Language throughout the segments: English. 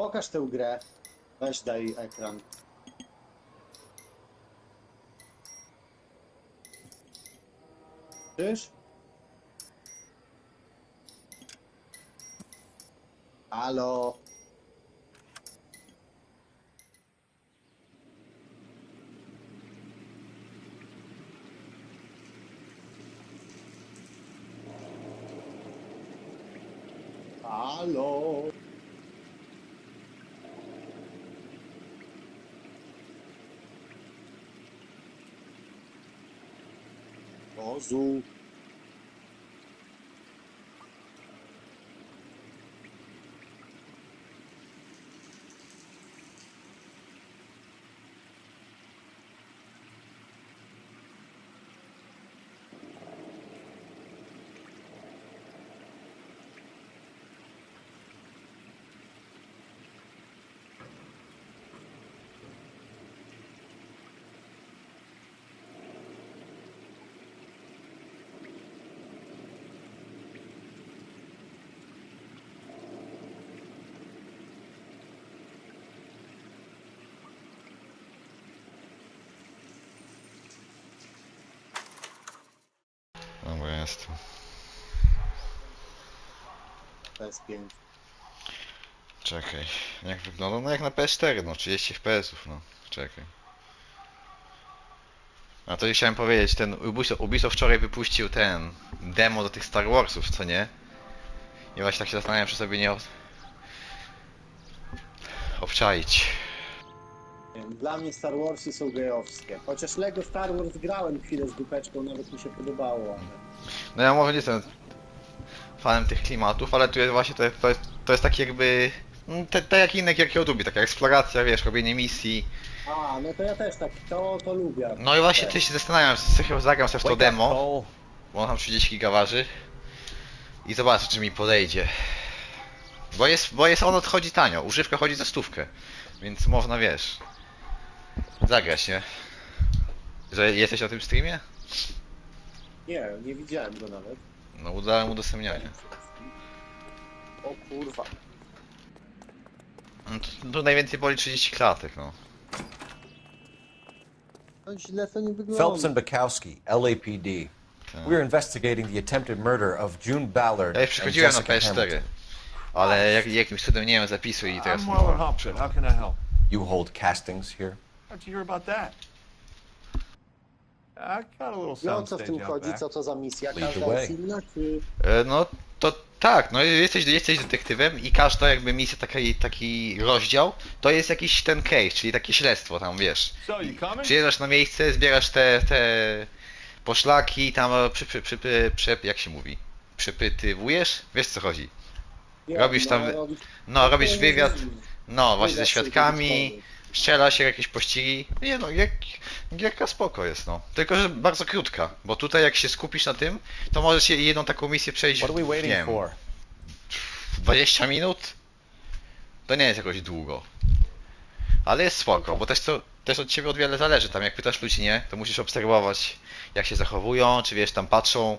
Pokaż tę grę. Weź daj ekran. Czyż? Halo? Halo? Bozu. No bo jest. PS5. Czekaj. Jak wygląda? No jak na PS4, no 30 FPS-ów, no. Czekaj. A to chciałem powiedzieć, ten Ubisoft wczoraj wypuścił ten demo do tych Star Warsów, co nie? I właśnie tak się zastanawiam, czy sobie nie obczaić. Dla mnie Star Warsy są gejowskie. Chociaż Lego Star Wars grałem chwilę z dupeczką, nawet mi się podobało. Ale... No ja może nie jestem fanem tych klimatów, ale tu jest właśnie to jest takie jakby... Te jak inne gierki od Ubi, taka eksploracja, wiesz, robienie misji. A, no to ja też tak, to lubię. No i właśnie też się zastanawiam, chyba zagram sobie w to demo, bo on tam 30 giga waży. I zobaczę, czy mi podejdzie. Bo jest on odchodzi tanio, używka chodzi za 100, więc można, wiesz, zagrać, nie? Że jesteś na tym streamie? Nie widziałem go nawet. No udałem udostępnianie. O kurwa. No tu najwięcej boli 30 klatek, no. No źle to nie wygląda. Phelps and Bukowski, LAPD. We're investigating the attempted murder of June Ballard Ja już and przychodziłem na Jessica PS4, Hamilton. ale jakimś cudem nie wiem zapisu i teraz... I'm Waller Hopgood. How can I help? You hold castings here? How'd you hear about that? I got a little No co w soundstage tym out chodzi? back. Co to za misja? Lead the Każda jest way. inna, czy... No to tak, no jesteś detektywem i każda jakby misja, taki rozdział, to jest jakiś ten case, czyli takie śledztwo tam, wiesz. So, you coming? Przyjeżdżasz na miejsce, zbierasz te poszlaki, tam jak się mówi? Przepytywujesz? Wiesz co chodzi? Robisz tam, no robisz wywiad, no właśnie ze świadkami, strzela się jakieś pościgi, nie no, gierka spoko jest, no. Tylko, że bardzo krótka, bo tutaj jak się skupisz na tym, to możesz jedną taką misję przejść, What are we nie waiting wiem, for? 20 minut? To nie jest jakoś długo. Ale jest spoko, bo też od ciebie od wiele zależy, tam jak pytasz ludzi, nie, to musisz obserwować jak się zachowują, czy wiesz, tam patrzą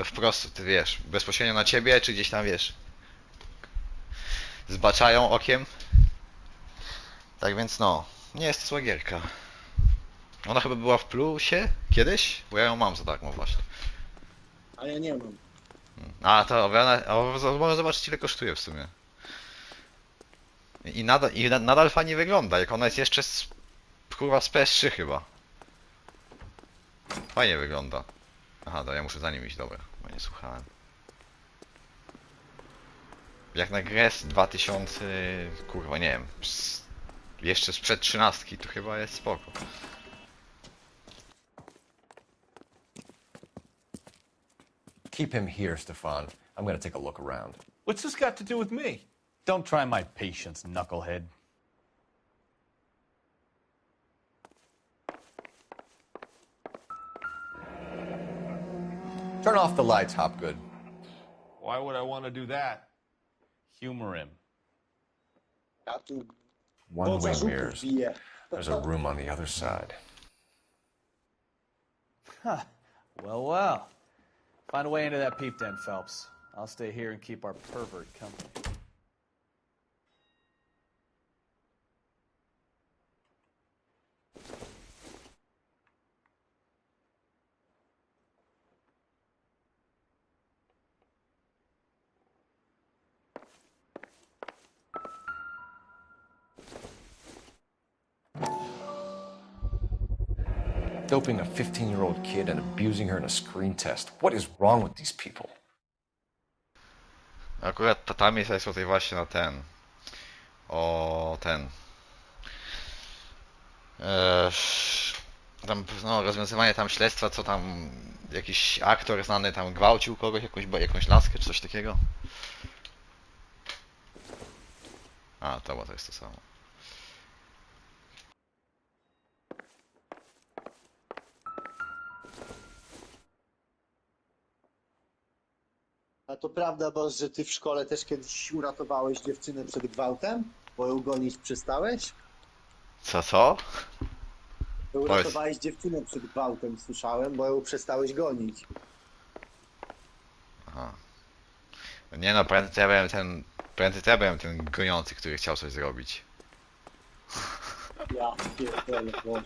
wprost, ty wiesz, bezpośrednio na ciebie, czy gdzieś tam, wiesz, zbaczają okiem. Tak więc no, nie jest to zła gierka. Ona chyba była w plusie kiedyś? Bo ja ją mam za darmo właśnie. A ja nie mam. A to może zobaczyć ile kosztuje w sumie. I nadal fajnie wygląda, jak ona jest jeszcze kurwa z PS3 chyba. Fajnie wygląda. Aha, to ja muszę za nim iść, dobra, bo nie słuchałem. Jak na grę z 2000, kurwa nie wiem, jeszcze sprzed 13 to chyba jest spoko. Keep him here, Stefan. I'm gonna take a look around. What's this got to do with me? Don't try my patience, knucklehead. Turn off the lights, Hopgood. Why would I want to do that? Humor him. Ja tu One-way zarzutów mirrors. bije. There's a room on the other side. Huh. Well, well. Find a way into that peep den, Phelps. I'll stay here and keep our pervert company. Doping a 15-year-old kid and abusing her in a screen test. What is wrong with these people? Akurat ta misja jest tutaj właśnie na ten. O ten. Eee, tam no, rozwiązywanie tam śledztwa, co tam jakiś aktor znany tam gwałcił kogoś, jakąś laskę czy coś takiego. A, to jest to samo. A to prawda, bo że ty w szkole też kiedyś uratowałeś dziewczynę przed gwałtem? Bo ją gonić przestałeś? Co? Uratowałeś dziewczynę przed gwałtem, słyszałem, bo ją przestałeś gonić. Aha. Nie no, prędzej to ja byłem ten goniący, który chciał coś zrobić. Ja pierdolę, bo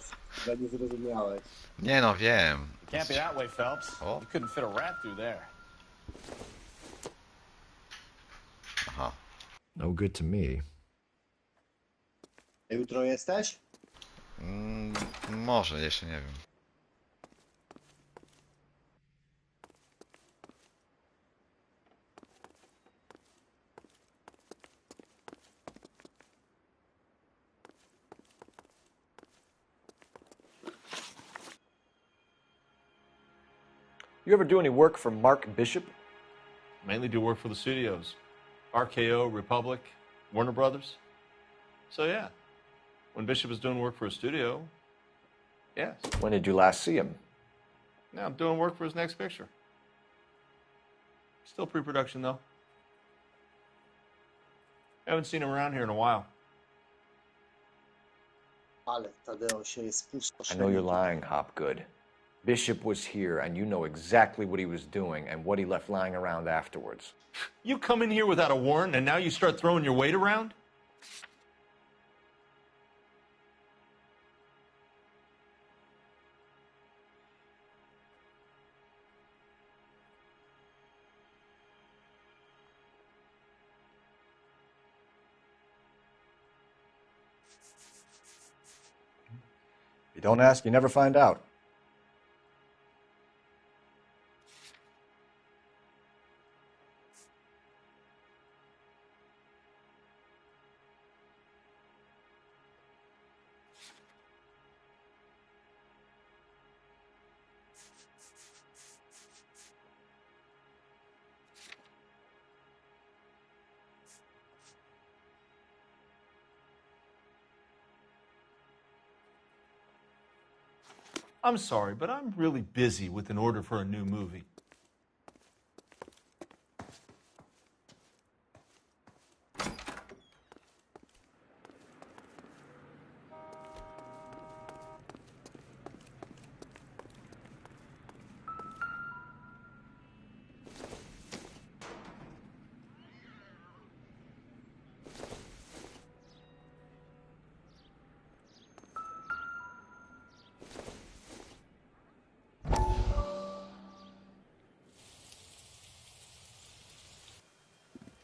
nie zrozumiałeś. Nie no, wiem. Can't be that way, Phelps. Oh. You couldn't fit a rat through there. Aha. No good to me. Jutro jesteś? Może, jeszcze nie wiem. You ever do any work for Mark Bishop? Mainly do work for the studios. RKO, Republic, Warner Brothers. So yeah, when Bishop was doing work for a studio, yes. When did you last see him? Now I'm doing work for his next picture. Still pre-production though. Haven't seen him around here in a while. Ale Tadeo się jest I pustoszenie. know you're lying, Hopgood. Bishop was here, and you know exactly what he was doing and what he left lying around afterwards. You come in here without a warrant and now you start throwing your weight around? If you don't ask, you never find out. I'm sorry, but I'm really busy with an order for a new movie.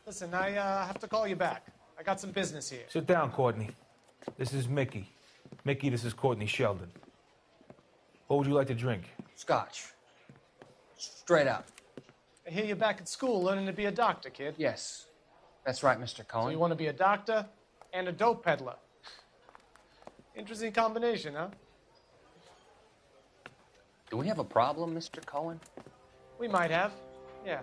Listen, I have to call you back. I got some business here. Sit down, Courtney. This is Mickey. Mickey, this is Courtney Sheldon. What would you like to drink? Scotch. Straight up. I hear you're back at school learning to be a doctor, kid. Yes. That's right, Mr. So Cohen. you want to be a doctor and a dope peddler. Interesting combination, huh? Do we have a problem, Mr. Cohen? We might have, yeah.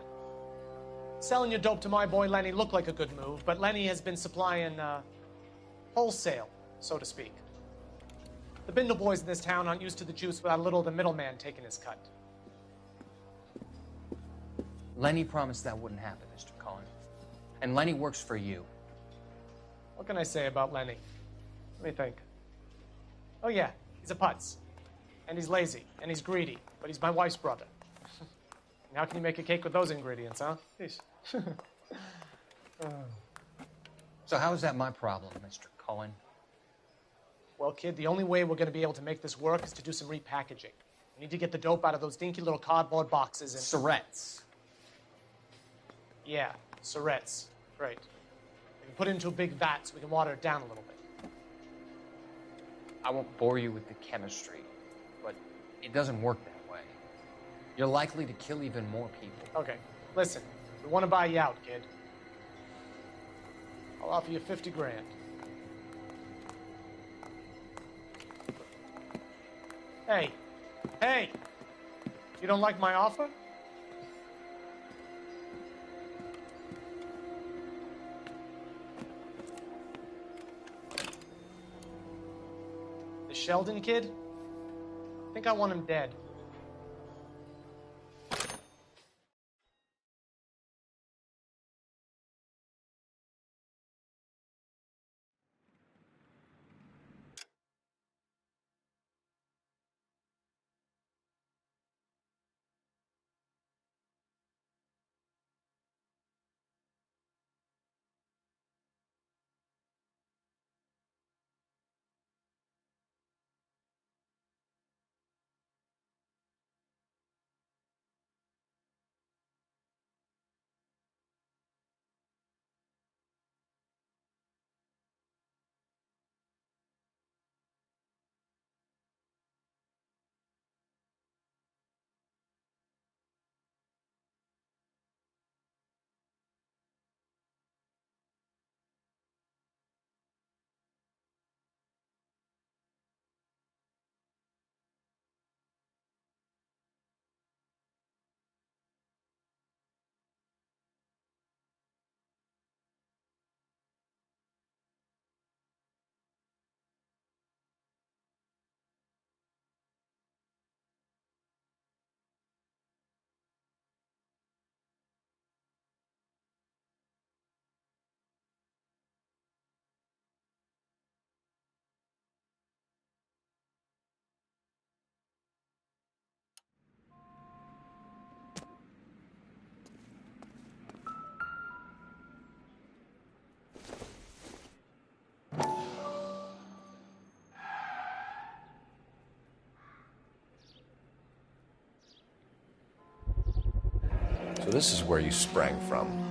Selling your dope to my boy Lenny looked like a good move, but Lenny has been supplying wholesale, so to speak. The Bindle boys in this town aren't used to the juice without a little of the middleman taking his cut. Lenny promised that wouldn't happen, Mr. Cohen. And Lenny works for you. What can I say about Lenny? Let me think. Oh yeah, he's a putz. And he's lazy, and he's greedy, but he's my wife's brother. And how can you make a cake with those ingredients, huh? Yeesh. So how is that my problem, Mr. Cohen? Well, kid, the only way we're going to be able to make this work is to do some repackaging. We need to get the dope out of those dinky little cardboard boxes and... Surrettes. Yeah, Surrettes. Right. We can put it into a big vat so we can water it down a little bit. I won't bore you with the chemistry, but It doesn't work that way. You're likely to kill even more people. Okay, listen. We want to buy you out, kid. I'll offer you 50 grand. Hey. Hey! You don't like my offer? The Sheldon kid? I think I want him dead. So this is where you sprang from.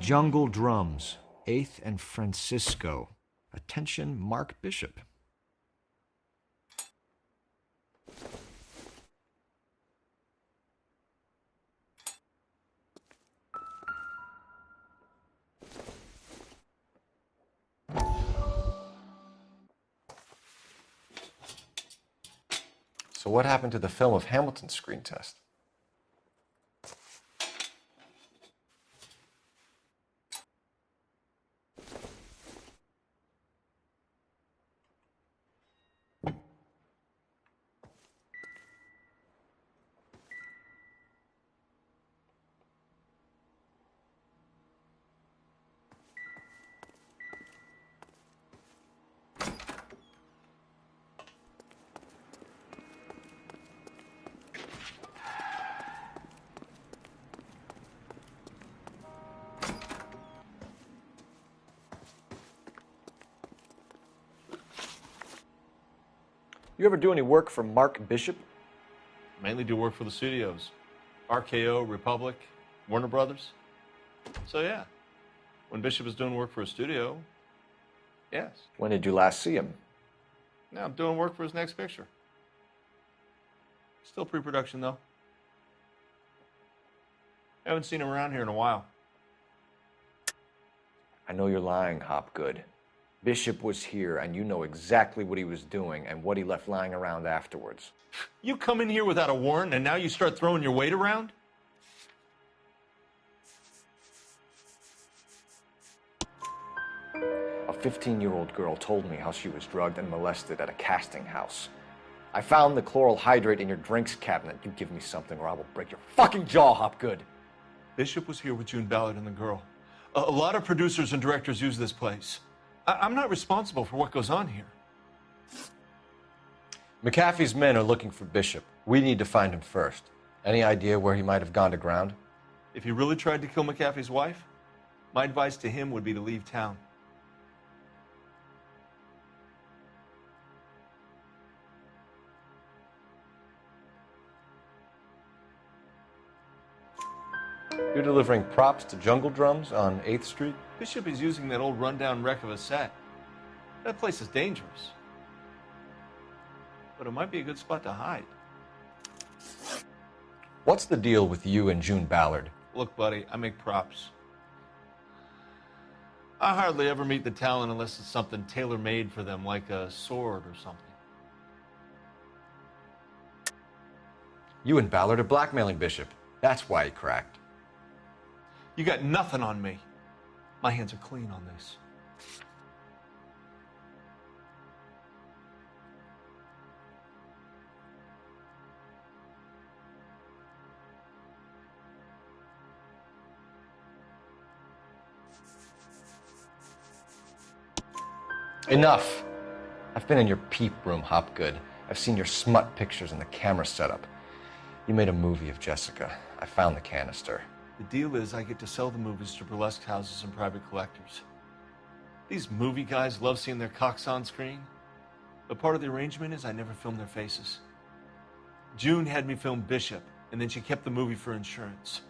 Jungle Drums, 8th and Francisco. Attention, Mark Bishop. So what happened to the film of Hamilton's screen test? You ever do any work for Mark Bishop? Mainly do work for the studios. RKO, Republic, Warner Brothers. So yeah, when Bishop is doing work for a studio, yes. When did you last see him? Now I'm doing work for his next picture. Still pre-production though. Haven't seen him around here in a while. I know you're lying, Hopgood. Bishop was here, and you know exactly what he was doing and what he left lying around afterwards. You come in here without a warrant, and now you start throwing your weight around? A 15-year-old girl told me how she was drugged and molested at a casting house. I found the chloral hydrate in your drinks cabinet. You give me something or I will break your fucking jaw, Hopgood. Bishop was here with June Ballard and the girl. A lot of producers and directors use this place. I'm not responsible for what goes on here. McAfee's men are looking for Bishop. We need to find him first. Any idea where he might have gone to ground? If he really tried to kill McAfee's wife, my advice to him would be to leave town. You're delivering props to Jungle Drums on 8th Street? Bishop is using that old rundown wreck of a set. That place is dangerous. But it might be a good spot to hide. What's the deal with you and June Ballard? Look, buddy, I make props. I hardly ever meet the talent unless it's something tailor-made for them, like a sword or something. You and Ballard are blackmailing Bishop. That's why he cracked. You got nothing on me. My hands are clean on this. Enough. I've been in your peep room, Hopgood. I've seen your smut pictures and the camera setup. You made a movie of Jessica. I found the canister. The deal is I get to sell the movies to burlesque houses and private collectors. These movie guys love seeing their cocks on screen. But part of the arrangement is I never film their faces. June had me film Bishop, and then she kept the movie for insurance.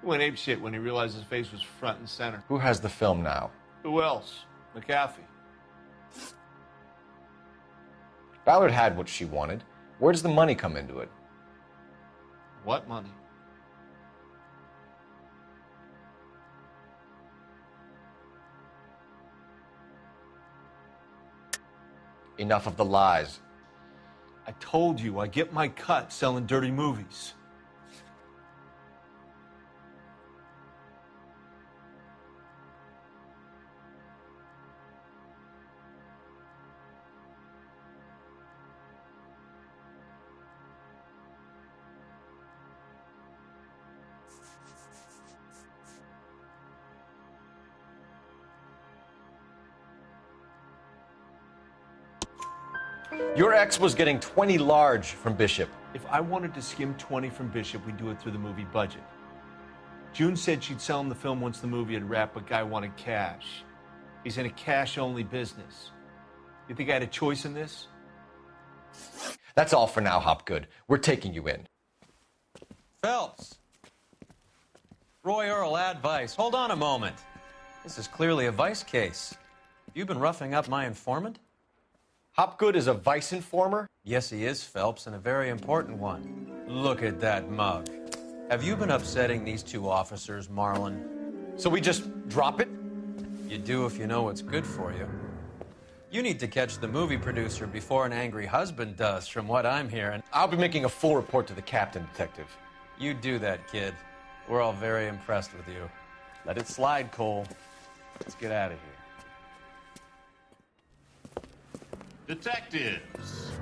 He went apeshit when he realized his face was front and center. Who has the film now? Who else? McAfee. Ballard had what she wanted. Where does the money come into it? What money? Enough of the lies. I told you, I get my cut selling dirty movies. Your ex was getting 20 large from Bishop. If I wanted to skim 20 from Bishop, we'd do it through the movie budget. June said she'd sell him the film once the movie had wrapped, but Guy wanted cash. He's in a cash-only business. You think I had a choice in this? That's all for now, Hopgood. We're taking you in. Phelps. Roy Earl, ad vice. Hold on a moment. This is clearly a vice case. You've been roughing up my informant? Hopgood is a vice informer? Yes, he is, Phelps, and a very important one. Look at that mug. Have you been upsetting these two officers, Marlon? So we just drop it? You do if you know what's good for you. You need to catch the movie producer before an angry husband does, from what I'm hearing. I'll be making a full report to the captain, Detective. You do that, kid. We're all very impressed with you. Let it slide, Cole. Let's get out of here. Detectives.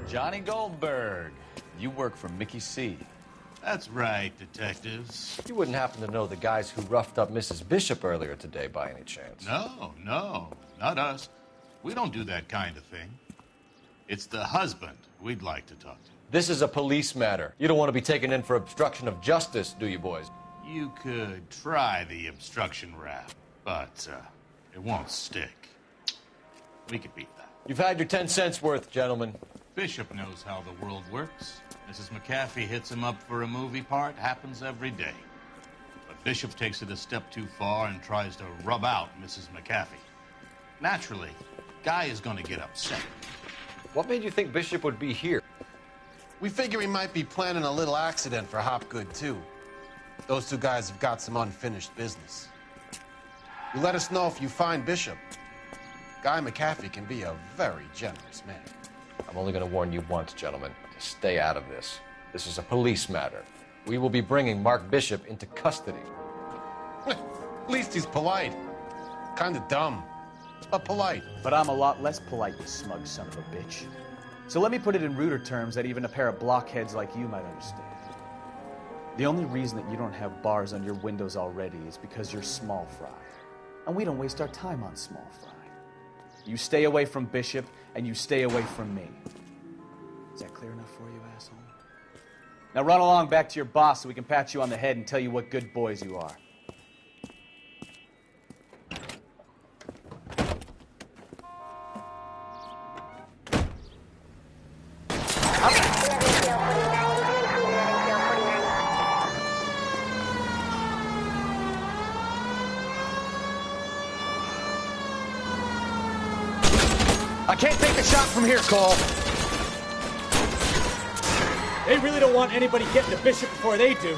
Johnny Goldberg. You work for Mickey C. That's right, detectives. You wouldn't happen to know the guys who roughed up Mrs. Bishop earlier today by any chance? No, not us. We don't do that kind of thing. It's the husband we'd like to talk to. This is a police matter. You don't want to be taken in for obstruction of justice, do you, boys? You could try the obstruction rap, but it won't stick. We could beat that. You've had your 10 cents worth, gentlemen. Bishop knows how the world works. Mrs. McAfee hits him up for a movie part. Happens every day. But Bishop takes it a step too far and tries to rub out Mrs. McAfee. Naturally, Guy is going to get upset. What made you think Bishop would be here? We figure he might be planning a little accident for Hopgood, too. Those two guys have got some unfinished business. You let us know if you find Bishop. Guy McAfee can be a very generous man. I'm only going to warn you once, gentlemen, to stay out of this. This is a police matter. We will be bringing Mark Bishop into custody. At least he's polite. Kind of dumb, but polite. But I'm a lot less polite, you smug son of a bitch. So let me put it in ruder terms that even a pair of blockheads like you might understand. The only reason that you don't have bars on your windows already is because you're small fry. And we don't waste our time on small fry. You stay away from Bishop, and you stay away from me. Is that clear enough for you, asshole? Now run along back to your boss so we can pat you on the head and tell you what good boys you are. I can't take the shot from here, Cole. They really don't want anybody getting to Bishop before they do.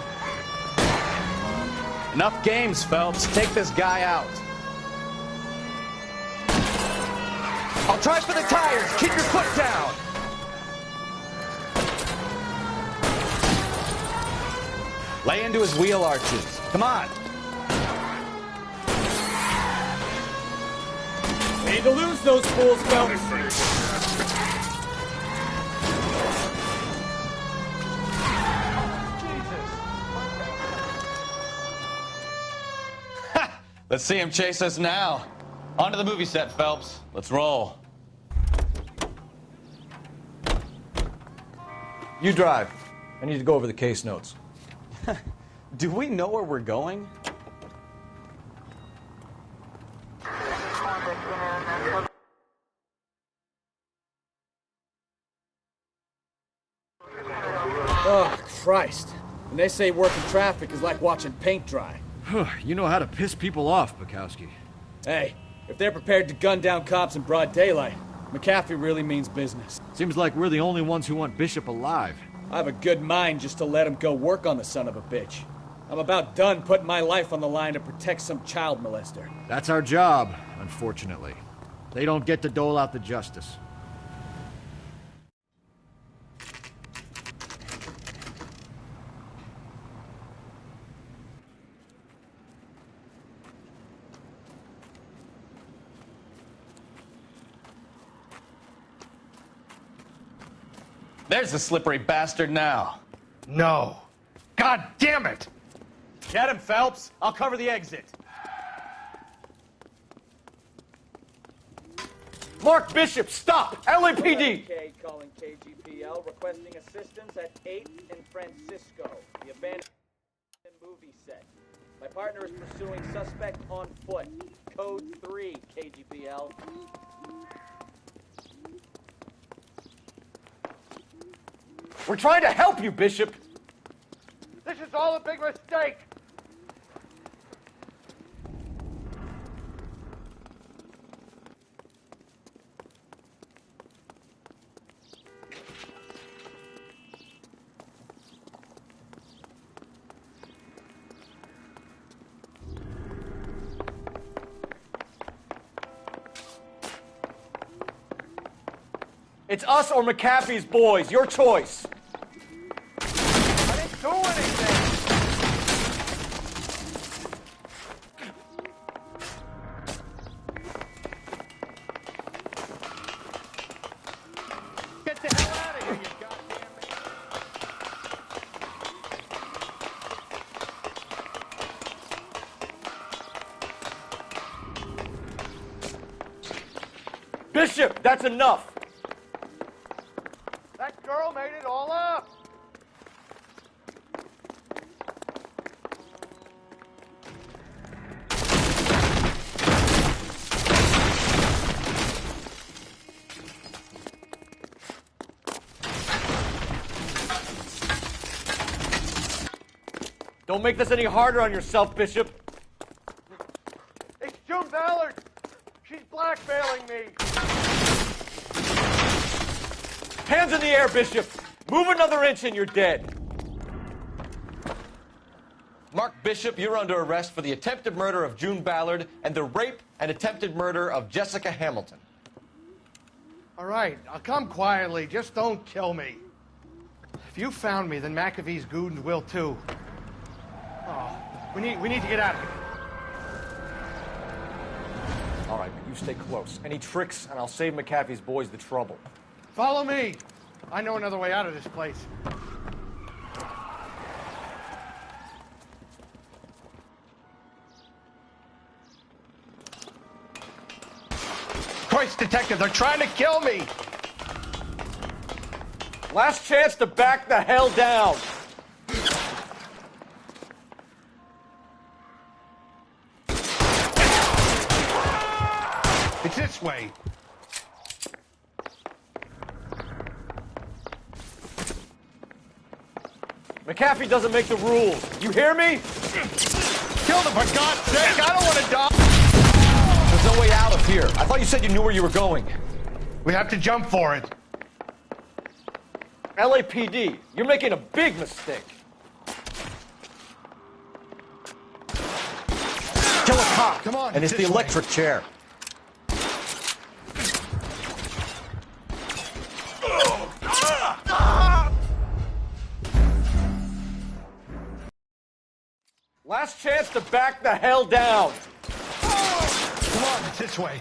Enough games, Phelps. Take this guy out. I'll try for the tires. Keep your foot down. Lay into his wheel arches. Come on. Need to lose those fools, Phelps. Let's see him chase us now. On to the movie set, Phelps. Let's roll. You drive. I need to go over the case notes. Do we know where we're going? Oh, Christ. When they say working traffic is like watching paint dry. You know how to piss people off, Bukowski. Hey, if they're prepared to gun down cops in broad daylight, McAfee really means business. Seems like we're the only ones who want Bishop alive. I have a good mind just to let him go work on the son of a bitch. I'm about done putting my life on the line to protect some child molester. That's our job, unfortunately. They don't get to dole out the justice. There's the slippery bastard now. No. God damn it! Get him, Phelps. I'll cover the exit. Mark Bishop, stop! LAPD! K calling KGPL, requesting assistance at 8th and Francisco, the abandoned movie set. My partner is pursuing suspect on foot. Code 3, KGPL. We're trying to help you, Bishop! This is all a big mistake! It's us or McAfee's boys. Your choice. I didn't do anything! Get the hell out of here, you goddamn man! Bishop, that's enough. That girl made it all up! Don't make this any harder on yourself, Bishop. It's June Ballard! She's blackmailing me! Hands in the air, Bishop. Move another inch and you're dead. Mark Bishop, you're under arrest for the attempted murder of June Ballard and the rape and attempted murder of Jessica Hamilton. All right, I'll come quietly. Just don't kill me. If you found me, then McAfee's goons will too. Oh, we need to get out of here. You stay close. Any tricks, and I'll save McAfee's boys the trouble. Follow me. I know another way out of this place. Christ, detective, they're trying to kill me! Last chance to back the hell down! It's this way. McAfee doesn't make the rules. You hear me? Kill them, for God's sake! I don't want to die! There's no way out of here. I thought you said you knew where you were going. We have to jump for it. LAPD, you're making a big mistake. Kill a cop. Come on, and it's the this way. electric chair. Last chance to back the hell down. Come on, it's this way.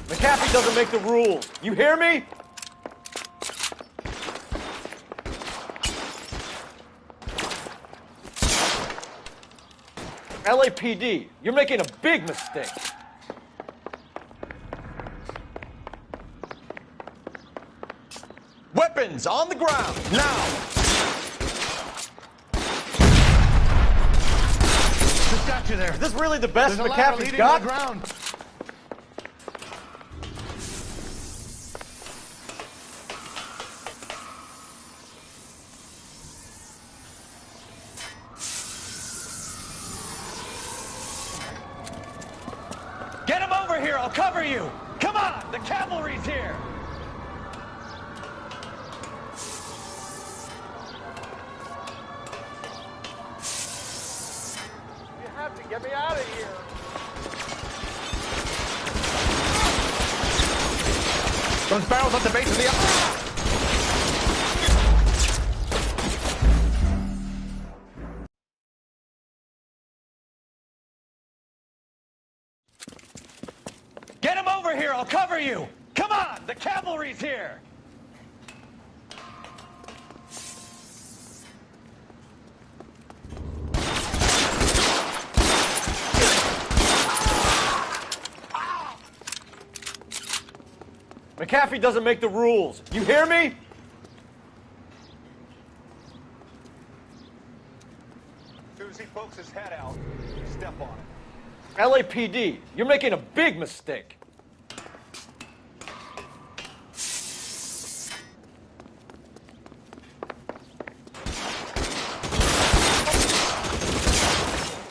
McAfee doesn't make the rules. You hear me? LAPD, you're making a big mistake. Weapons on the ground, now! The statue there. Is this really the best There's a ladder McAfee's leading got? to the ground. Get him over here, I'll cover you! Come on, the cavalry's here! You have to get me out of here. Those barrels at the base of the... Get him over here, I'll cover you! Come on, the cavalry's here! McAfee doesn't make the rules. You hear me? Susie pokes his head out. Step on it. LAPD, you're making a big mistake.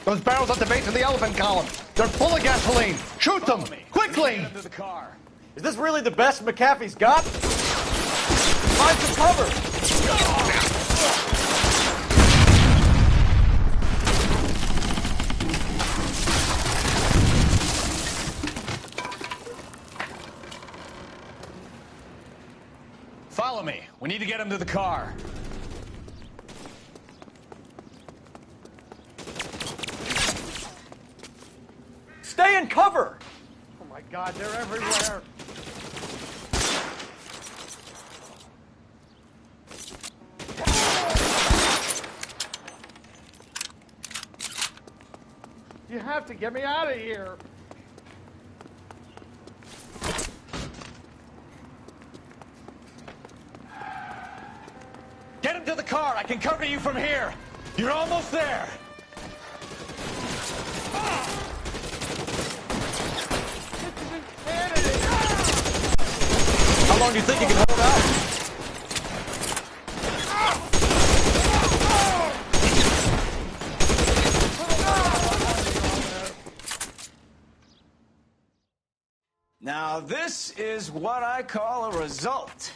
Those barrels at the base of the elephant column. They're full of gasoline. Shoot them, quickly! Get him to the car. Is this really the best McAfee's got? Find some cover! Follow me. We need to get him to the car. Stay in cover! Oh my God, they're everywhere. You have to get me out of here. Get him to the car. I can cover you from here. You're almost there. How long do you think you can hold out? Now, this is what I call a result.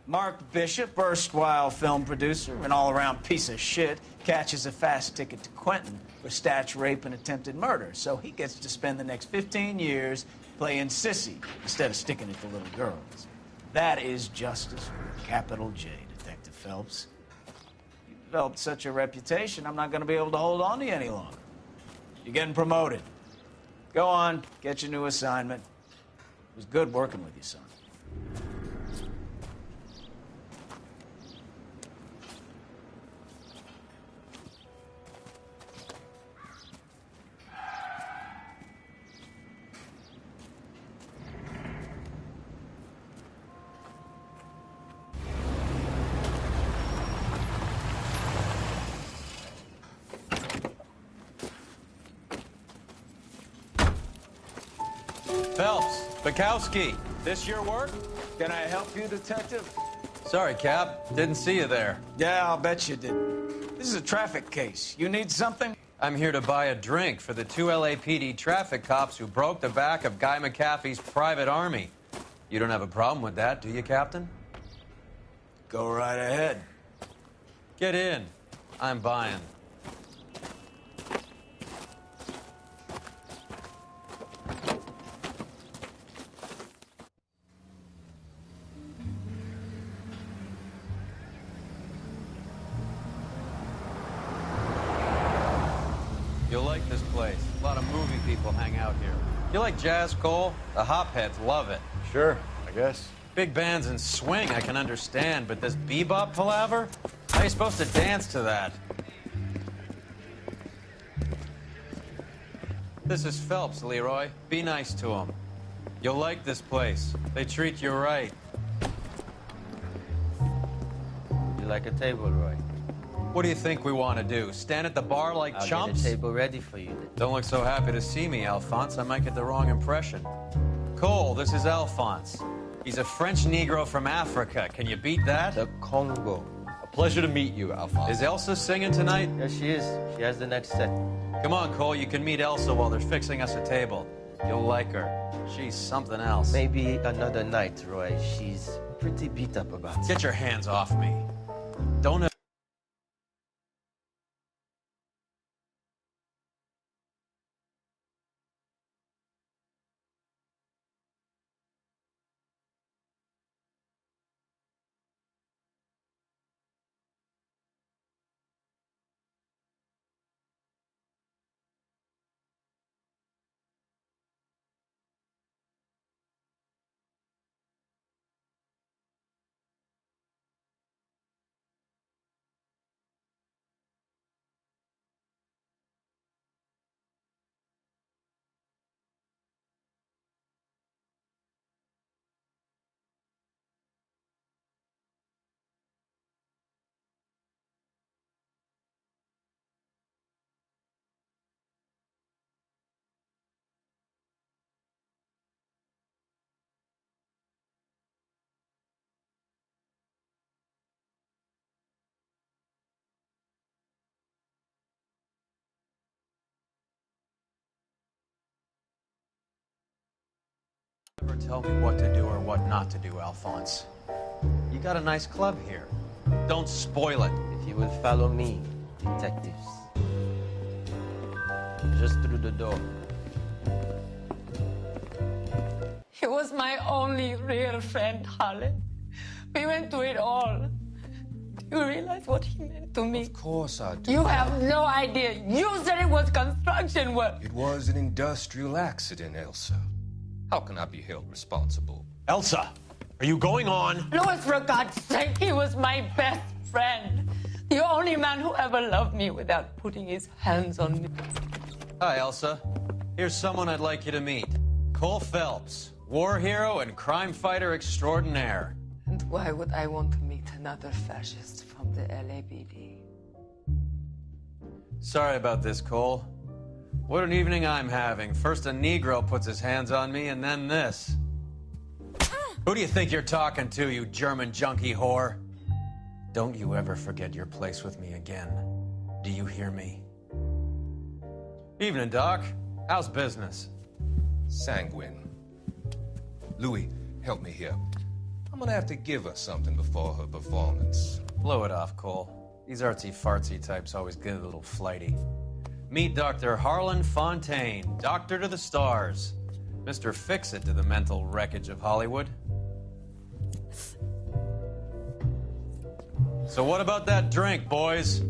Mark Bishop, erstwhile film producer, an all-around piece of shit, catches a fast ticket to Quentin for statch rape and attempted murder. So he gets to spend the next 15 years playing sissy instead of sticking it to little girls. That is justice with a capital J, Detective Phelps. You developed such a reputation, I'm not going to be able to hold on to you any longer. You're getting promoted. Go on, get your new assignment. It was good working with you, son. Phelps, Bukowski, this your work? Can I help you, Detective? Sorry, Cap. Didn't see you there. Yeah, I'll bet you did. This is a traffic case. You need something? I'm here to buy a drink for the 2 LAPD traffic cops who broke the back of Guy McAfee's private army. You don't have a problem with that, do you, Captain? Go right ahead. Get in. I'm buying. You'll like this place. A lot of movie people hang out here. You like jazz, Cole? The hopheads love it. Sure, I guess. Big bands and swing I can understand, but this bebop palaver? How are you supposed to dance to that? This is Phelps, Leroy. Be nice to him. You'll like this place. They treat you right. You like a table, Roy? What do you think we want to do? Stand at the bar like I'll chumps? get a table ready for you. Don't look so happy to see me, Alphonse. I might get the wrong impression. Cole, this is Alphonse. He's a French Negro from Africa. Can you beat that? The Congo. A pleasure to meet you, Alphonse. Is Elsa singing tonight? Yes, she is. She has the next set. Come on, Cole. You can meet Elsa while they're fixing us a table. You'll like her. She's something else. Maybe another night, Roy. She's pretty beat up about it. Get your hands off me. Don't ever tell me what to do or what not to do, Alphonse. You got a nice club here. Don't spoil it. If you will follow me, detectives. Just through the door. He was my only real friend, Harlan. We went through it all. Do you realize what he meant to me? Of course I do. You have no idea. You said it was construction work. It was an industrial accident, Elsa. How can I be held responsible? Elsa, are you going on? Louis, for God's sake, he was my best friend. The only man who ever loved me without putting his hands on me. Hi, Elsa. Here's someone I'd like you to meet. Cole Phelps, war hero and crime fighter extraordinaire. And why would I want to meet another fascist from the LAPD? Sorry about this, Cole. What an evening I'm having. First a Negro puts his hands on me, and then this. Who do you think you're talking to, you German junkie whore? Don't you ever forget your place with me again. Do you hear me? Evening, Doc. How's business? Sanguine. Louis, help me here. I'm gonna have to give her something before her performance. Blow it off, Cole. These artsy-fartsy types always get a little flighty. Meet Dr. Harlan Fontaine, doctor to the stars. Mr. Fix-It to the mental wreckage of Hollywood. So what about that drink, boys?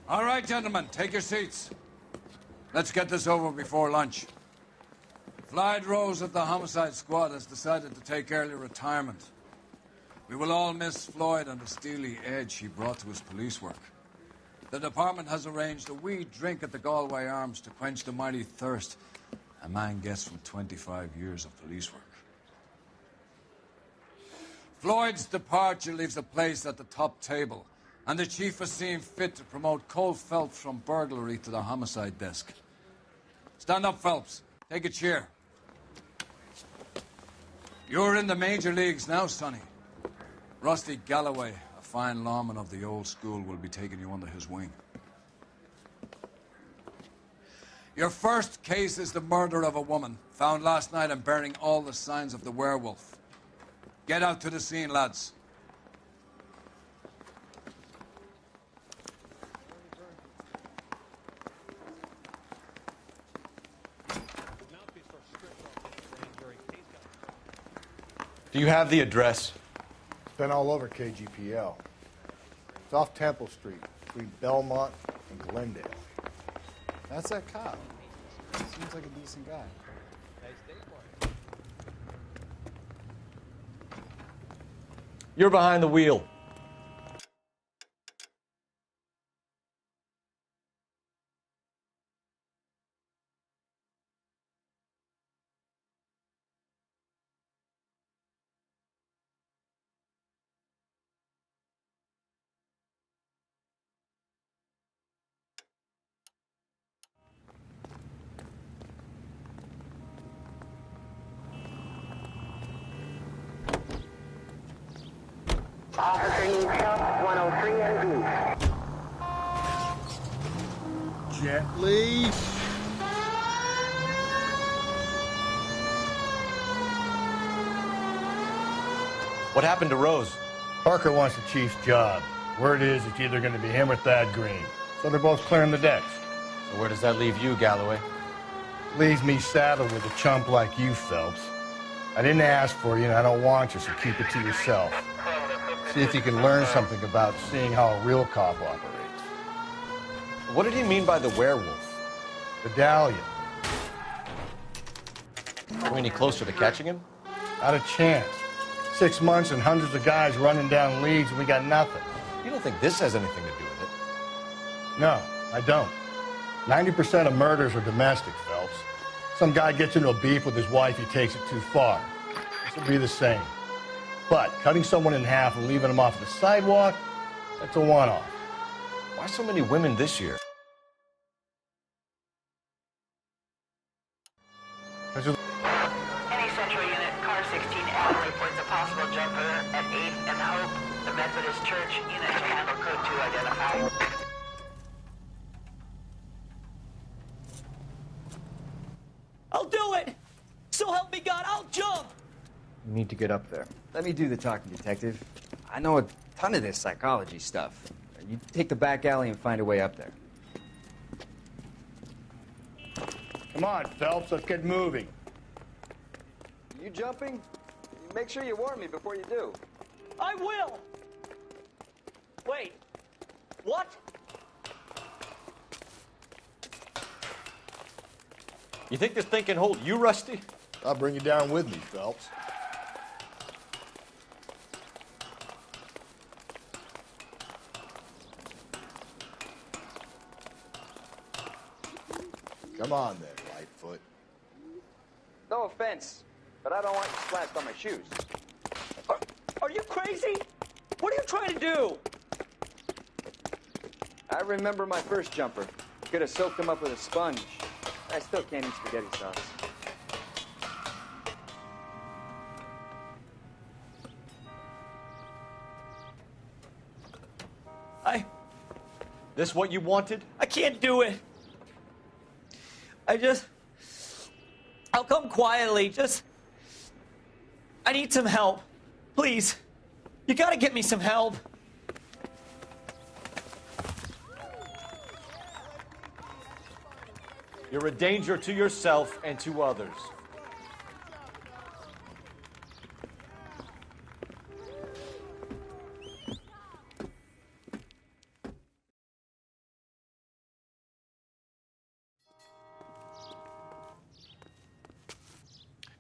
All right, gentlemen, take your seats. Let's get this over before lunch. Floyd Rose of the Homicide Squad has decided to take early retirement. We will all miss Floyd and the steely edge he brought to his police work. The department has arranged a wee drink at the Galway Arms to quench the mighty thirst a man gets from 25 years of police work. Floyd's departure leaves the place at the top table, and the chief has seen fit to promote Cole Phelps from burglary to the homicide desk. Stand up, Phelps. Take a chair. You're in the major leagues now, Sonny. Rusty Galloway, a fine lawman of the old school, will be taking you under his wing. Your first case is the murder of a woman, found last night and bearing all the signs of the werewolf. Get out to the scene, lads. Do you have the address? It's been all over KGPL. It's off Temple Street, between Belmont and Glendale. That's that cop. Seems like a decent guy. You're behind the wheel. Officer needs help, 103 and Gently. What happened to Rose? Parker wants the chief's job. Word is it's either going to be him or Thad Green. So they're both clearing the decks. So where does that leave you, Galloway? Leaves me saddled with a chump like you, Phelps. I didn't ask for you, and I don't want you, so keep it to yourself. See if you can learn something about seeing how a real cop operates. What did he mean by the werewolf? Medallion. Are we any closer to catching him? Not a chance. 6 months and hundreds of guys running down leads, and we got nothing. You don't think this has anything to do with it? No, I don't. 90% of murders are domestic, Phelps. Some guy gets into a beef with his wife, he takes it too far. This will be the same. But cutting someone in half and leaving them off the sidewalk, that's a one-off. Why so many women this year? Any central unit, car 16L reports a possible jumper at 8th and Hope. The Methodist Church unit to handle code 2 identified. I'll do it! So help me God, I'll jump! You need to get up there. Let me do the talking, detective. I know a ton of this psychology stuff. You take the back alley and find a way up there. Come on, Phelps, let's get moving. You jumping? Make sure you warn me before you do. I will! Wait, what? You think this thing can hold you, Rusty? I'll bring you down with me, Phelps. Come on then, Lightfoot. No offense, but I don't want you splashed on my shoes. Are you crazy? What are you trying to do? I remember my first jumper. Could have soaked them up with a sponge. I still can't eat spaghetti sauce. This what you wanted? I can't do it. I'll come quietly. I need some help. Please. You gotta get me some help. You're a danger to yourself and to others.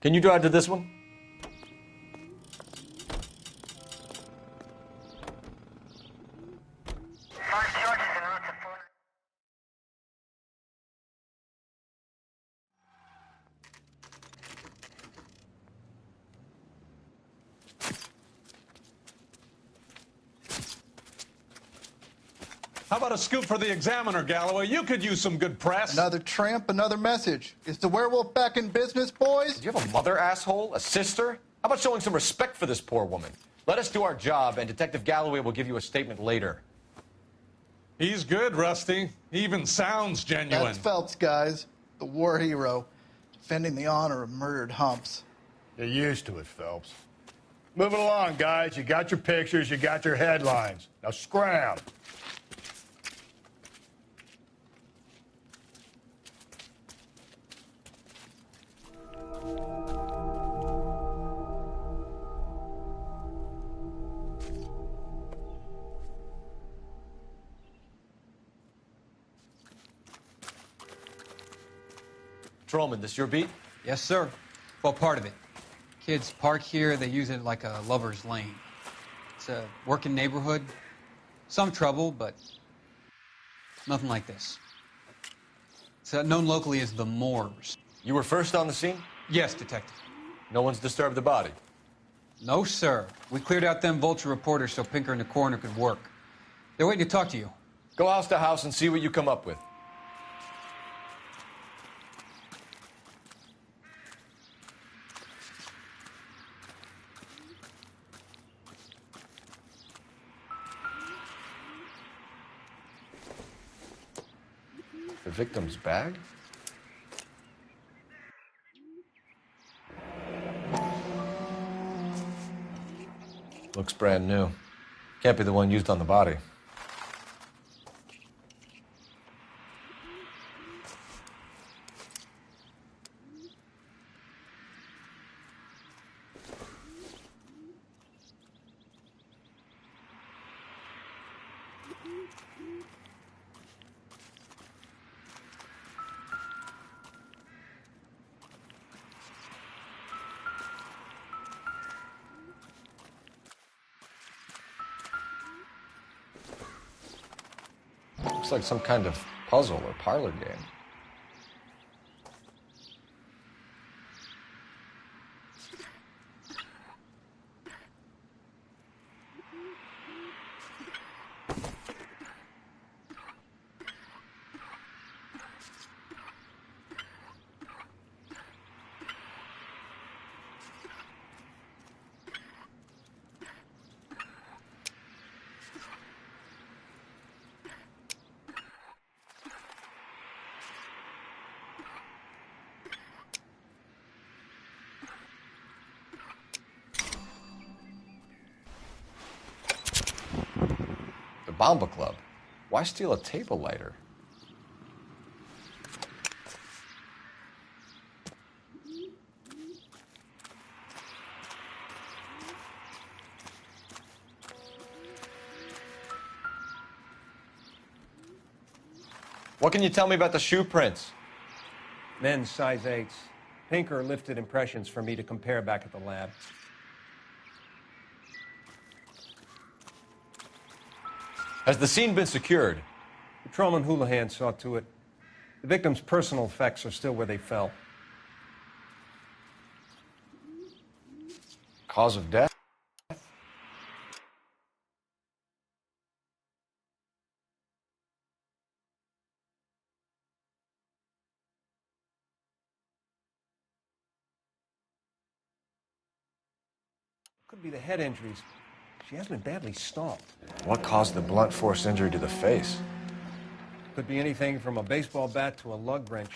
Can you drive to this one? How about a scoop for the Examiner, Galloway? You could use some good press. Another tramp, another message. Is the werewolf back in business, boys? Do you have a mother, asshole? A sister? How about showing some respect for this poor woman? Let us do our job, and Detective Galloway will give you a statement later. He's good, Rusty. He even sounds genuine. That's Phelps, guys. The war hero. Defending the honor of murdered humps. Get used to it, Phelps. Move it along, guys. You got your pictures, you got your headlines. Now scram. Patrolman, this your beat? Yes, sir. Well, part of it. Kids park here, they use it like a lover's lane. It's a working neighborhood. Some trouble, but nothing like this. It's known locally as the Moors. You were first on the scene? Yes, Detective. No one's disturbed the body? No, sir. We cleared out them vulture reporters so Pinker and the coroner could work. They're waiting to talk to you. Go house to house and see what you come up with. The victim's bag? Looks brand new. Can't be the one used on the body. Looks like some kind of puzzle or parlor game. Bomba Club. Why steal a table lighter? What can you tell me about the shoe prints? Men's size 8s. Pinker lifted impressions for me to compare back at the lab. Has the scene been secured? Patrolman Houlihan saw to it. The victim's personal effects are still where they fell. Cause of death? Could be the head injuries. She has been badly stomped. What caused the blunt force injury to the face? Could be anything from a baseball bat to a lug wrench.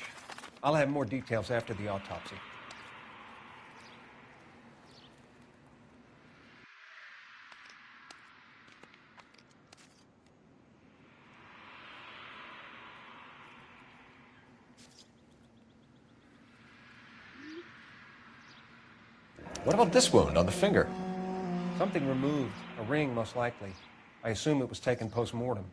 I'll have more details after the autopsy. What about this wound on the finger? Something removed. A ring, most likely. I assume it was taken post-mortem.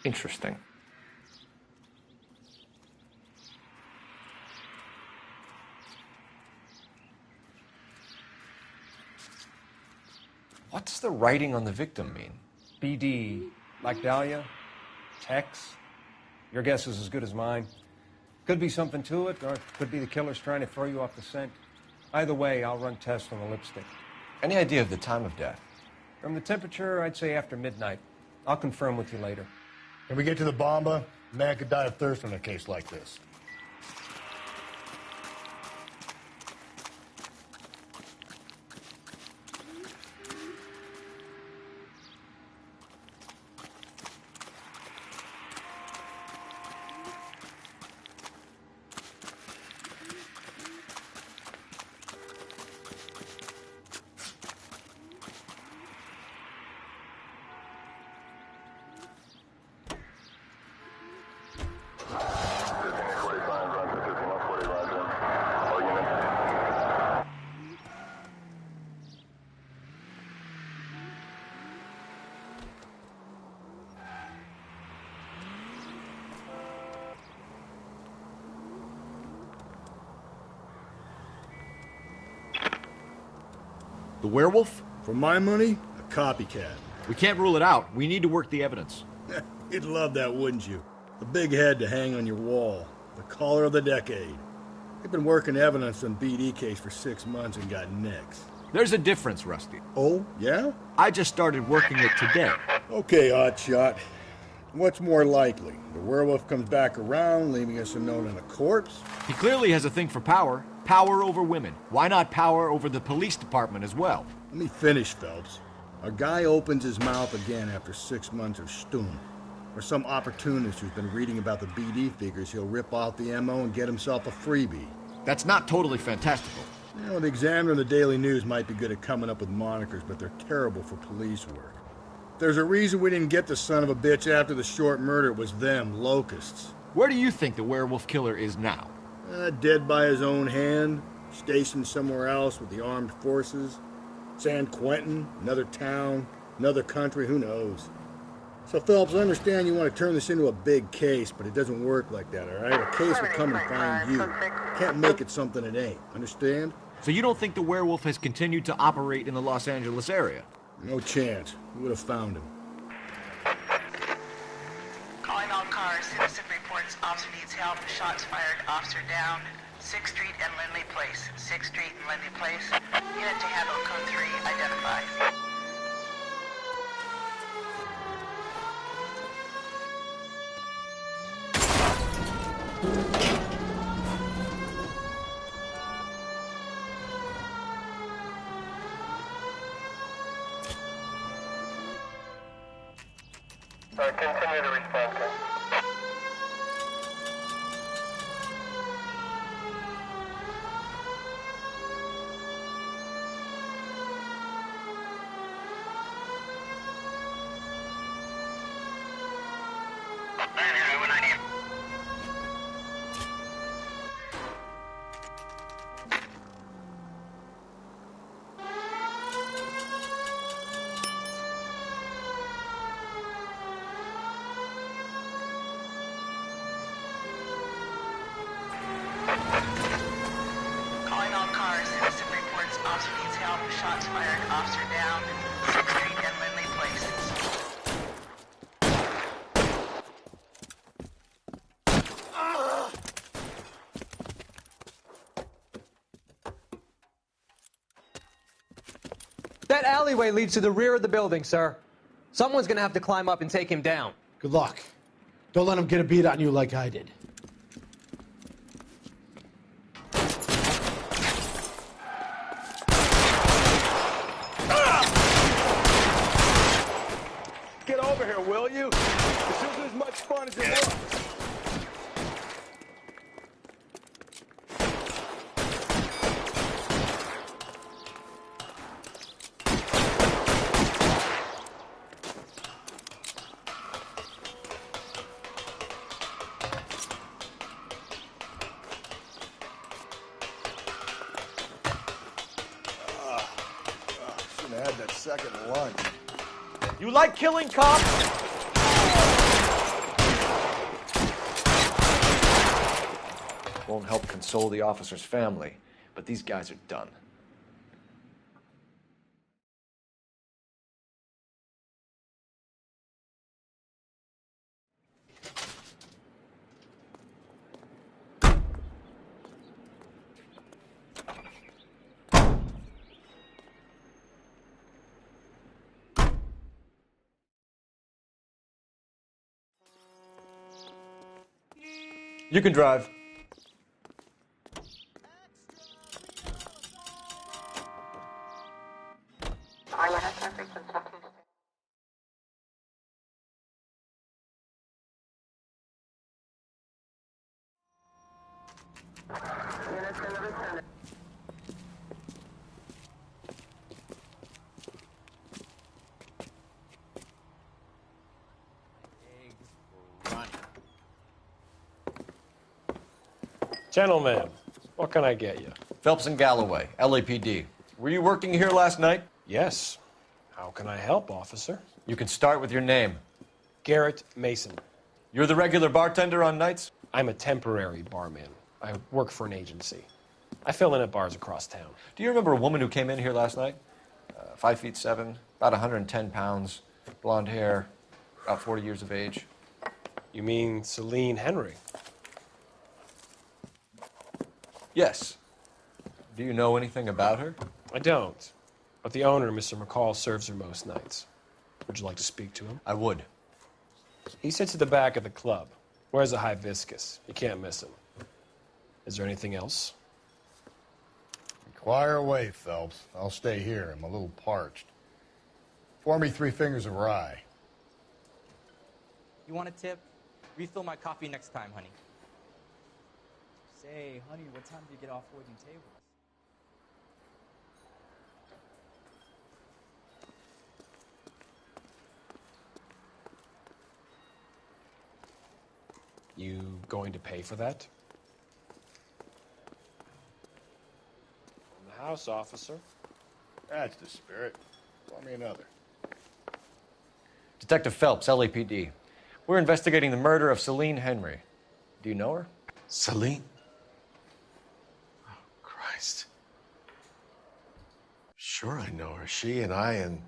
Interesting. What does the writing on the victim mean? BD, like Dahlia, Tex. Your guess is as good as mine. Could be something to it, or it could be the killer's trying to throw you off the scent. Either way, I'll run tests on the lipstick. Any idea of the time of death? From the temperature, I'd say after midnight. I'll confirm with you later. When we get to the bomba, a man could die of thirst in a case like this. The werewolf? For my money, a copycat. We can't rule it out. We need to work the evidence. You'd love that, wouldn't you? The big head to hang on your wall. The caller of the decade. They've been working evidence on BD case for 6 months and got nicks. There's a difference, Rusty. Oh, yeah? I just started working it today. Okay, hotshot. What's more likely? The werewolf comes back around, leaving us a note on a corpse? He clearly has a thing for power. Power over women. Why not power over the police department as well? Let me finish, Phelps. A guy opens his mouth again after 6 months of stum. Or some opportunist who's been reading about the BD figures he'll rip off the MO and get himself a freebie. That's not totally fantastical. You know, the Examiner and the Daily News might be good at coming up with monikers, but they're terrible for police work. There's a reason we didn't get the son of a bitch after the short murder. It was them, locusts. Where do you think the werewolf killer is now? Dead by his own hand, stationed somewhere else with the armed forces. San Quentin, another town, another country, who knows? So, Phelps, I understand you want to turn this into a big case, but it doesn't work like that, all right? A case will come and find you. Can't make it something it ain't, understand? So you don't think the werewolf has continued to operate in the Los Angeles area? No chance. We would have found him. Calling all cars. Citizen reports officer needs help. Shots fired. Officer down. 6th Street and Lindley Place. 6th Street and Lindley Place. Unit to handle code 3. Identify. Continue to respond, sir. Citizen reports officer needs help. Shots fired. Officer down. 6th Street and Lindley Place. That alleyway leads to the rear of the building, sir. Someone's gonna have to climb up and take him down. Good luck. Don't let him get a beat on you like I did. Get over here, will you? This isn't as much fun as it looks. Shouldn't have had that second lunch. You like killing cops? Won't help console the officer's family, but these guys are done. You can drive. Gentlemen, what can I get you? Phelps and Galloway, LAPD. Were you working here last night? Yes. How can I help, officer? You can start with your name. Garrett Mason. You're the regular bartender on nights? I'm a temporary barman. I work for an agency. I fill in at bars across town. Do you remember a woman who came in here last night? 5'7", about 110 pounds, blonde hair, about 40 years of age. You mean Celine Henry? Yes. Do you know anything about her? I don't. But the owner, Mr. McCall, serves her most nights. Would you like to speak to him? I would. He sits at the back of the club. Wears a hibiscus. You can't miss him. Is there anything else? Inquire away, Phelps. I'll stay here. I'm a little parched. Pour me 3 fingers of rye. You want a tip? Refill my coffee next time, honey. Say, honey, what time do you get off waiting tables? You going to pay for that? In the house, officer. That's the spirit. Pour me another. Detective Phelps, LAPD. We're investigating the murder of Celine Henry. Do you know her? Celine? Oh, Christ. Sure, I know her. She and I and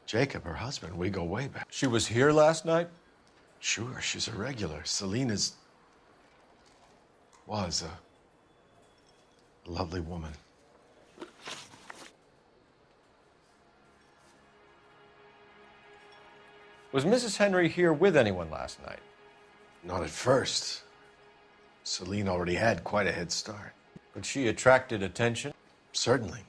Jacob, her husband, we go way back. She was here last night? Sure, she's a regular. Celine was a lovely woman. Was Mrs. Henry here with anyone last night? Not at first. Celine already had quite a head start. But she attracted attention? Certainly.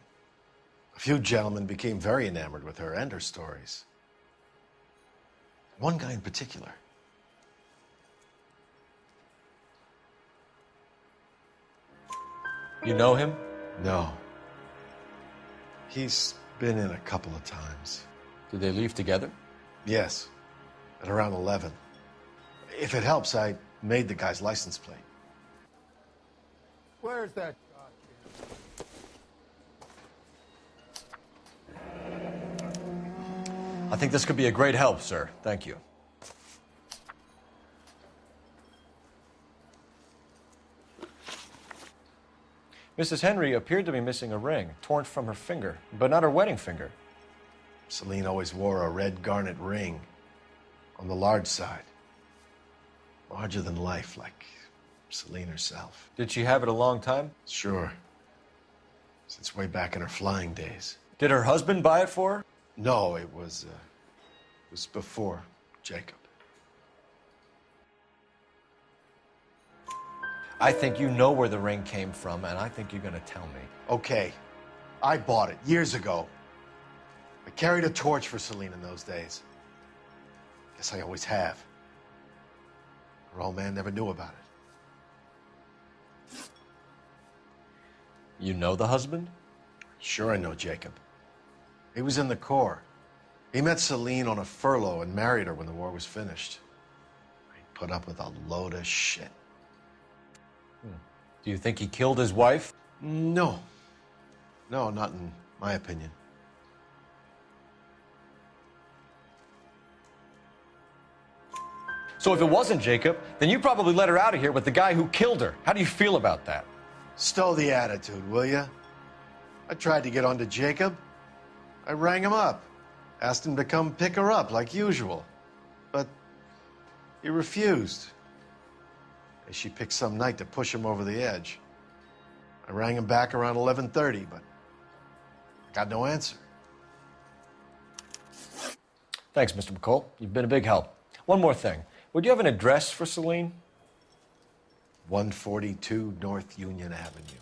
A few gentlemen became very enamored with her and her stories. One guy in particular. You know him? No. He's been in a couple of times. Did they leave together? Yes. At around 11. If it helps, I made the guy's license plate. Where's that? I think this could be a great help, sir. Thank you. Mrs. Henry appeared to be missing a ring, torn from her finger, but not her wedding finger. Celine always wore a red garnet ring on the large side. Larger than life, like Celine herself. Did she have it a long time? Sure. Since way back in her flying days. Did her husband buy it for her? No, it was before Jacob. I think you know where the ring came from, and I think you're going to tell me. Okay, I bought it years ago. I carried a torch for Celine in those days. Guess I always have. Her old man never knew about it. You know the husband? Sure I know Jacob. He was in the Corps. He met Celine on a furlough and married her when the war was finished. He put up with a load of shit. Do you think he killed his wife? No. No, not in my opinion. So if it wasn't Jacob, then you probably let her out of here with the guy who killed her. How do you feel about that? Stow the attitude, will ya? I tried to get onto Jacob. I rang him up. Asked him to come pick her up like usual. But he refused. She picked some night to push him over the edge. I rang him back around 11:30, but I got no answer. Thanks, Mr. McCall. You've been a big help. One more thing. Would you have an address for Celine? 142 North Union Avenue.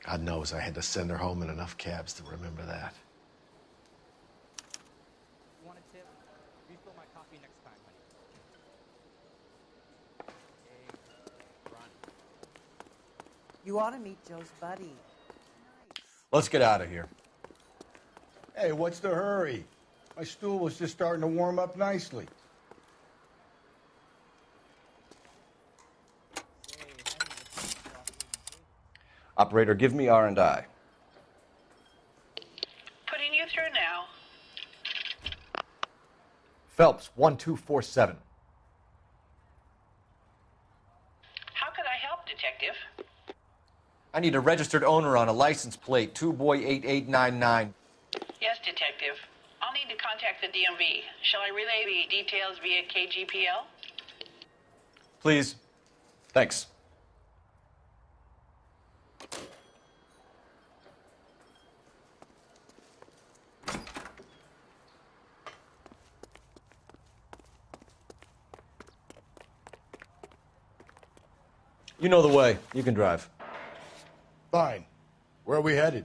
God knows I had to send her home in enough cabs to remember that. You want a tip? Refill my coffee next time, honey. Hey, Ronnie. You ought to meet Joe's buddy. Let's get out of here. Hey, what's the hurry? My stool was just starting to warm up nicely. Operator, give me R&I. Putting you through now. Phelps, 1247. How could I help, Detective? I need a registered owner on a license plate, 2boy8899. Yes, Detective. I'll need to contact the DMV. Shall I relay the details via KGPL? Please. Thanks. You know the way. You can drive. Fine. Where are we headed?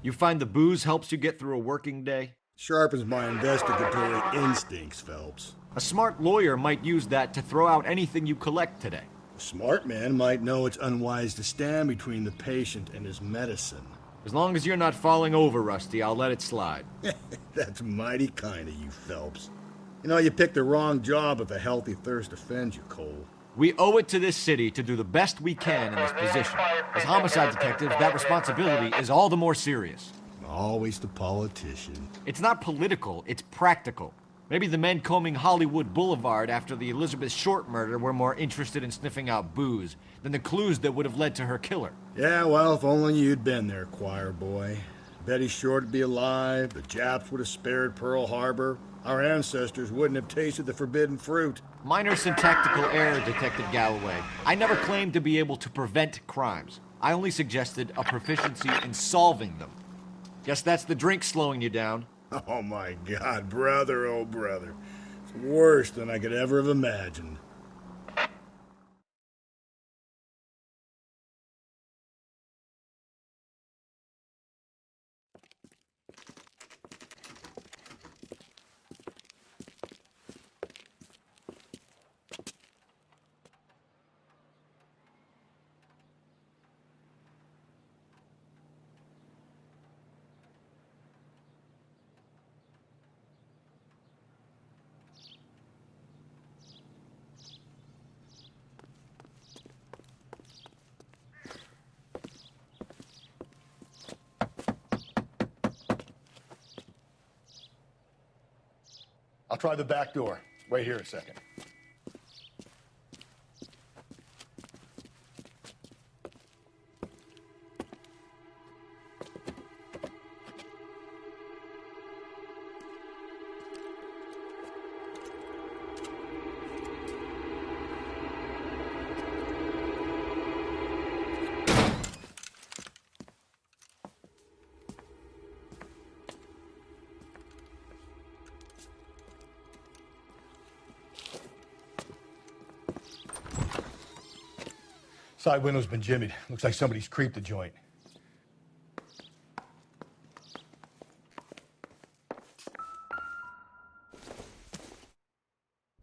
You find the booze helps you get through a working day? Sharpens my investigatory instincts, Phelps. A smart lawyer might use that to throw out anything you collect today. A smart man might know it's unwise to stand between the patient and his medicine. As long as you're not falling over, Rusty, I'll let it slide. That's mighty kind of you, Phelps. You know, you picked the wrong job if a healthy thirst offends you, Cole. We owe it to this city to do the best we can in this position. As homicide detectives, that responsibility is all the more serious. Always the politician. It's not political, it's practical. Maybe the men combing Hollywood Boulevard after the Elizabeth Short murder were more interested in sniffing out booze than the clues that would have led to her killer. Yeah, well, if only you'd been there, choir boy. Betty Short would be alive, the Japs would have spared Pearl Harbor, our ancestors wouldn't have tasted the forbidden fruit. Minor syntactical error, Detective Galloway. I never claimed to be able to prevent crimes. I only suggested a proficiency in solving them. Guess that's the drink slowing you down. Oh my God, brother, oh brother. It's worse than I could ever have imagined. I'll try the back door. Wait here a second. Side window's been jimmied. Looks like somebody's creeped the joint.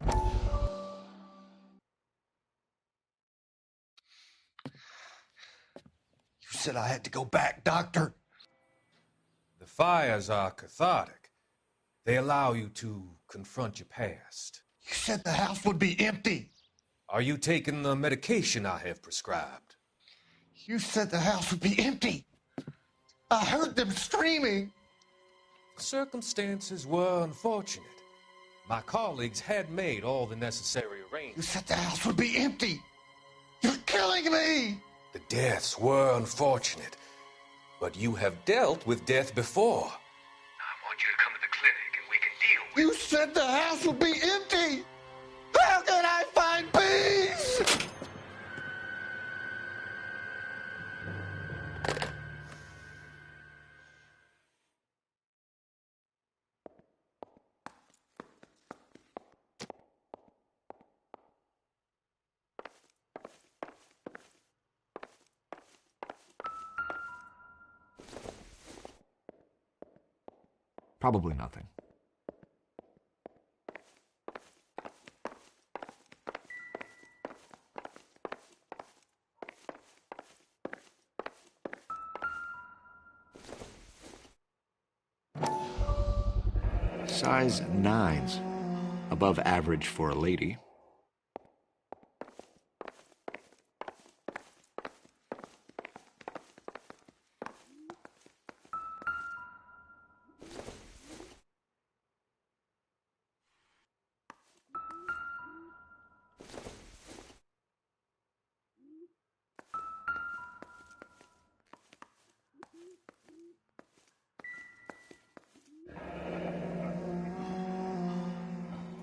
You said I had to go back, Doctor. The fires are cathartic. They allow you to confront your past. You said the house would be empty. Are you taking the medication I have prescribed? You said the house would be empty. I heard them screaming. Circumstances were unfortunate. My colleagues had made all the necessary arrangements. You said the house would be empty. You're killing me. The deaths were unfortunate, but you have dealt with death before. I want you to come to the clinic and we can deal with it. You said the house would be empty. How can I find peace? Probably nothing. Size 9s. Above average for a lady.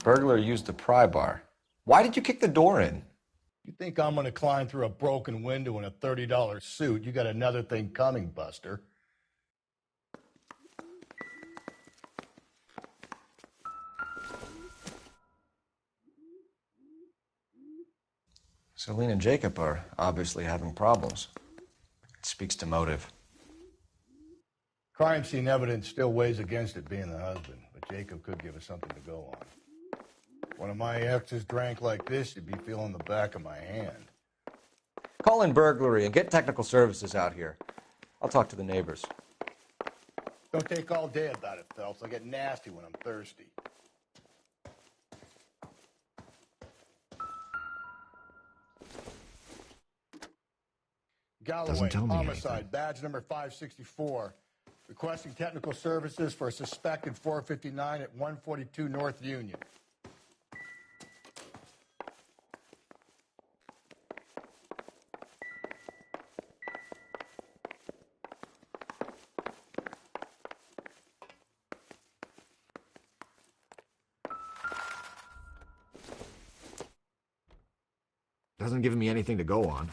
Burglar used the pry bar. Why did you kick the door in? You think I'm gonna climb through a broken window in a $30 suit? You got another thing coming, Buster. Celine and Jacob are obviously having problems. It speaks to motive. Crime scene evidence still weighs against it being the husband, but Jacob could give us something to go on. If one of my exes drank like this, you'd be feeling the back of my hand. Call in burglary and get technical services out here. I'll talk to the neighbors. Don't take all day about it, Phelps. I get nasty when I'm thirsty. Galloway, homicide, badge number 564. Requesting technical services for a suspected 459 at 142 North Union. Doesn't give me anything to go on.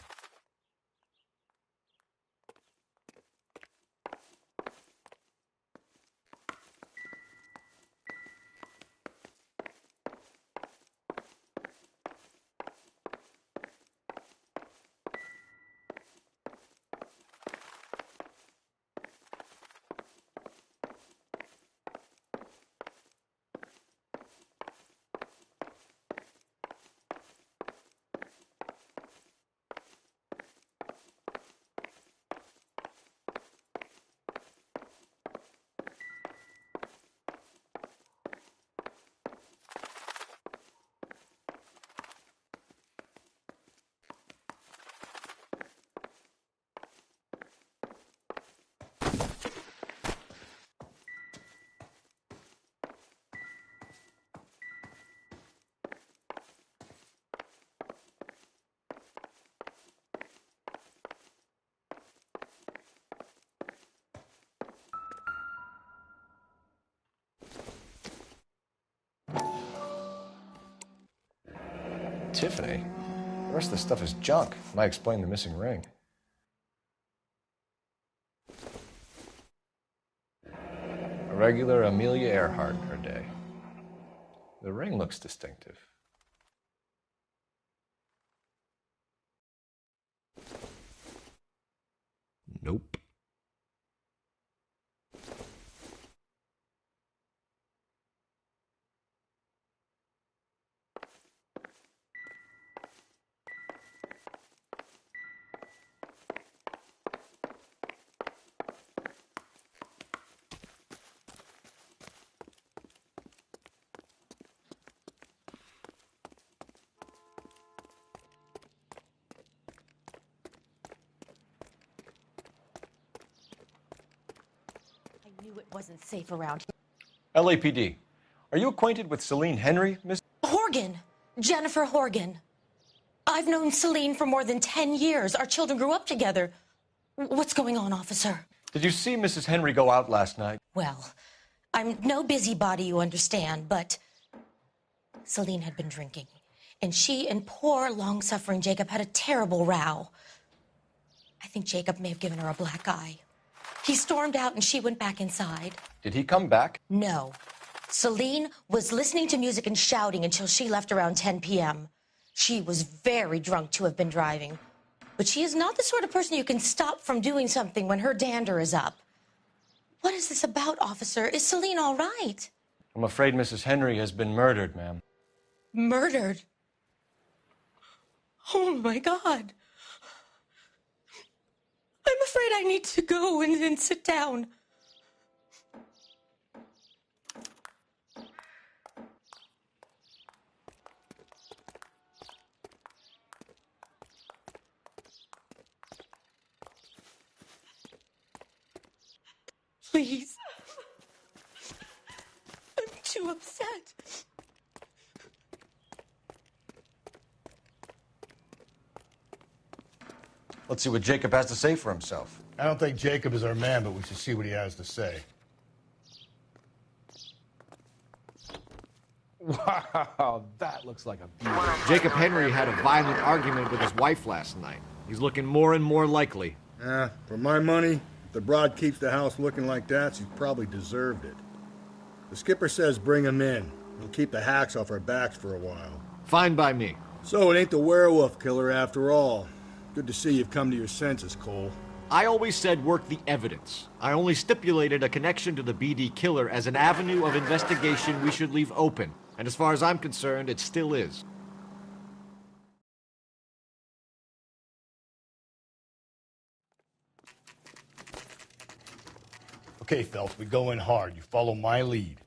Tiffany? The rest of the stuff is junk. Might explain the missing ring. A regular Amelia Earhart in her day. The ring looks distinctive. Nope. I knew it wasn't safe around here. LAPD. Are you acquainted with Celine Henry, Miss? Horgan. Jennifer Horgan. I've known Celine for more than 10 years. Our children grew up together. What's going on, officer? Did you see Mrs. Henry go out last night? Well, I'm no busybody, you understand, but Celine had been drinking, and she and poor, long-suffering Jacob had a terrible row. I think Jacob may have given her a black eye. He stormed out, and she went back inside. Did he come back? No. Celine was listening to music and shouting until she left around 10 p.m. She was very drunk to have been driving. But she is not the sort of person you can stop from doing something when her dander is up. What is this about, officer? Is Celine all right? I'm afraid Mrs. Henry has been murdered, ma'am. Murdered? Oh, my God. I'm afraid I need to go and sit down. Please. I'm too upset. Let's see what Jacob has to say for himself. I don't think Jacob is our man, but we should see what he has to say. Wow, that looks like a beauty. Jacob Henry had a violent argument with his wife last night. He's looking more and more likely. For my money, if the broad keeps the house looking like that, she's probably deserved it. The skipper says bring him in. He'll keep the hacks off our backs for a while. Fine by me. So it ain't the werewolf killer after all. Good to see you've come to your senses, Cole. I always said work the evidence. I only stipulated a connection to the BD killer as an avenue of investigation we should leave open. And as far as I'm concerned, it still is. Okay, Phelps, we go in hard. You follow my lead.